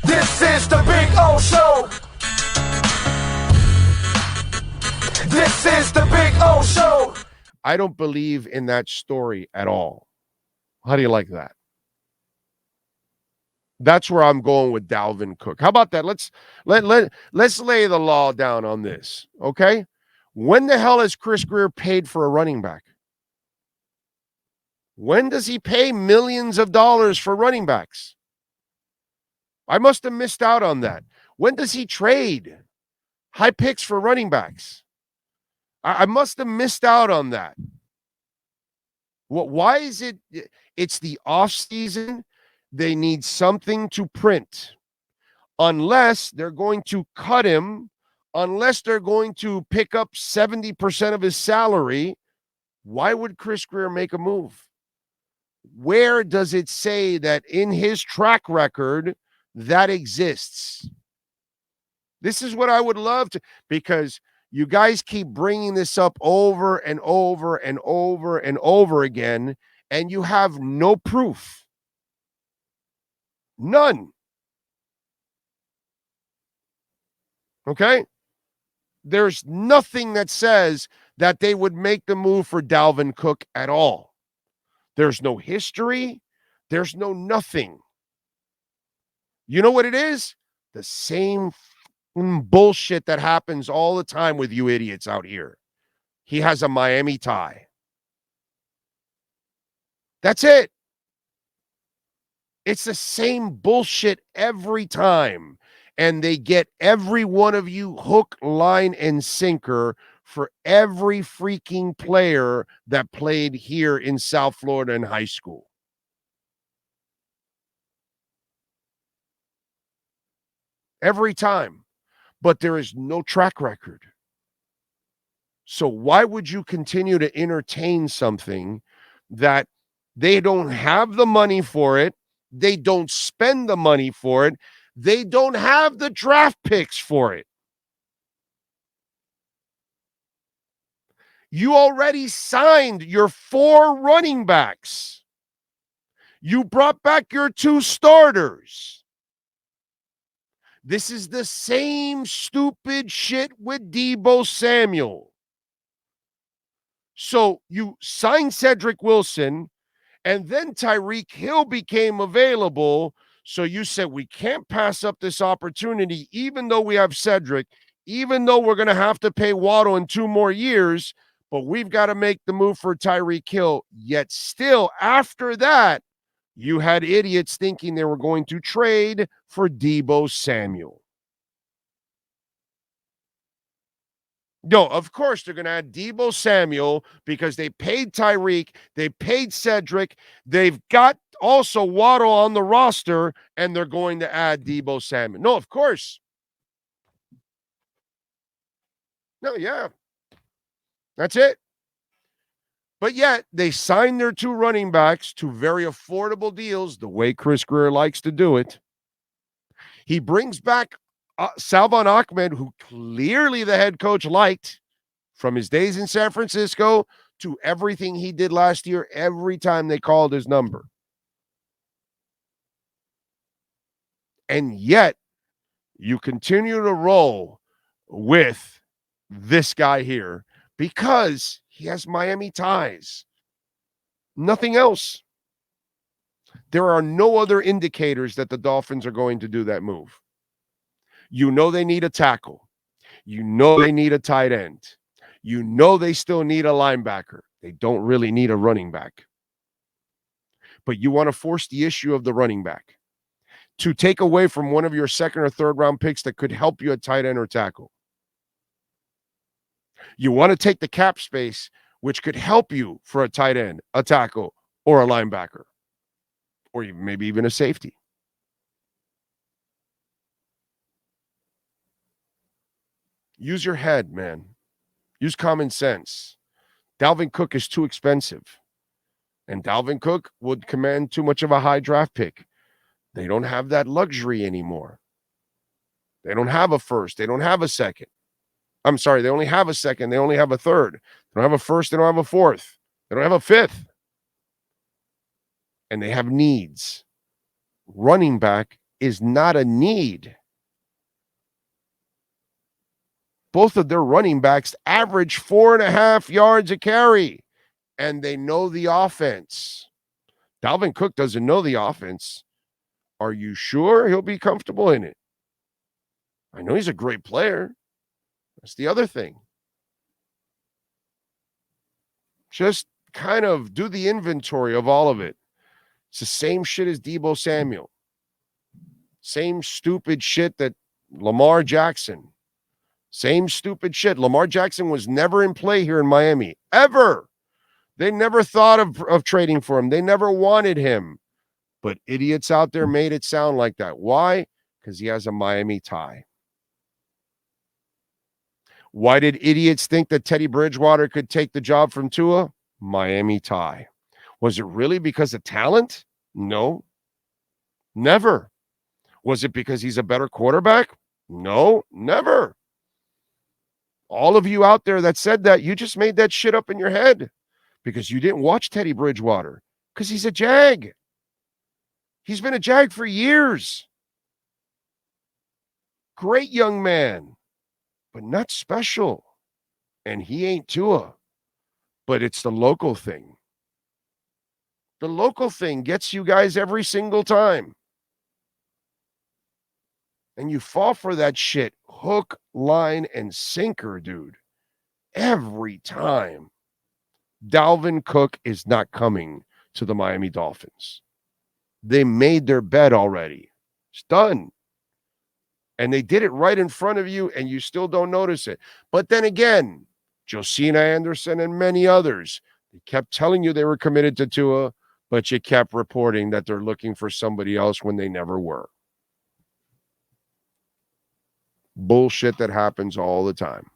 This is the Big O Show. This is the Big O Show. I don't believe in that story at all. How do you like that? That's where I'm going with Dalvin Cook. How about that? Let's lay the law down on this, okay? When the hell has Chris Grier paid for a running back? When does he pay millions of dollars for running backs? I must have missed out on that. When does he trade high picks for running backs? I must have missed out on that. Why is it? It's the off season. They need something to print. Unless they're going to cut him, unless they're going to pick up 70% of his salary, why would Chris Grier make a move? Where does it say that in his track record that exists? This is what I would love to, because you guys keep bringing this up over and over and over and over again, and you have no proof. None. Okay? There's nothing that says that they would make the move for Dalvin Cook at all. There's no history. There's no nothing. You know what it is? The same bullshit that happens all the time with you idiots out here. He has a Miami tie. That's it. It's the same bullshit every time. And they get every one of you hook, line, and sinker for every freaking player that played here in South Florida in high school. Every time. But there is no track record. So why would you continue to entertain something that they don't have the money for it? They don't spend the money for it. They don't have the draft picks for it. You already signed your 4 running backs. You brought back your 2 starters. This is the same stupid shit with Deebo Samuel. So you signed Cedric Wilson, and then Tyreek Hill became available. So you said, we can't pass up this opportunity, even though we have Cedric, even though we're going to have to pay Waddle in 2 more years, but we've got to make the move for Tyreek Hill. Yet still, after that, you had idiots thinking they were going to trade for Deebo Samuel. No, of course they're going to add Deebo Samuel because they paid Tyreek, they paid Cedric, they've got also Waddle on the roster, and they're going to add Deebo Samuel. No, of course. No, yeah. That's it. But yet, they signed their 2 running backs to very affordable deals, the way Chris Grier likes to do it. He brings back Salvon Ahmed, who clearly the head coach liked from his days in San Francisco to everything he did last year every time they called his number. And yet, you continue to roll with this guy here because he has Miami ties. Nothing else. There are no other indicators that the Dolphins are going to do that move. You know they need a tackle. You know they need a tight end. You know they still need a linebacker. They don't really need a running back. But you want to force the issue of the running back to take away from one of your 2nd or 3rd round picks that could help you at tight end or tackle. You want to take the cap space, which could help you for a tight end, a tackle, or a linebacker, or maybe even a safety. Use your head, man. Use common sense. Dalvin Cook is too expensive. And Dalvin Cook would command too much of a high draft pick. They don't have that luxury anymore. They don't have a first. They don't have a second. I'm sorry, they only have a second. They only have a third. They don't have a first. They don't have a fourth. They don't have a fifth. And they have needs. Running back is not a need. Both of their running backs average 4.5 yards a carry, and they know the offense. Dalvin Cook doesn't know the offense. Are you sure he'll be comfortable in it? I know he's a great player. That's the other thing. Just kind of do the inventory of all of it. It's the same shit as Deebo Samuel. Same stupid shit that Lamar Jackson. Same stupid shit. Lamar Jackson was never in play here in Miami. Ever. They never thought of trading for him. They never wanted him. But idiots out there made it sound like that. Why? Because he has a Miami tie. Why did idiots think that Teddy Bridgewater could take the job from Tua? Miami tie. Was it really because of talent? No. Never. Was it because he's a better quarterback? No, never. All of you out there that said that, you just made that shit up in your head because you didn't watch Teddy Bridgewater because he's a Jag. He's been a Jag for years. Great young man, but not special. And he ain't Tua, but it's the local thing. The local thing gets you guys every single time. And you fall for that shit hook, line, and sinker, dude. Every time. Dalvin Cook is not coming to the Miami Dolphins. They made their bet already. It's done. And they did it right in front of you, and you still don't notice it. But then again, Josina Anderson and many others, they kept telling you they were committed to Tua, but you kept reporting that they're looking for somebody else when they never were. Bullshit that happens all the time.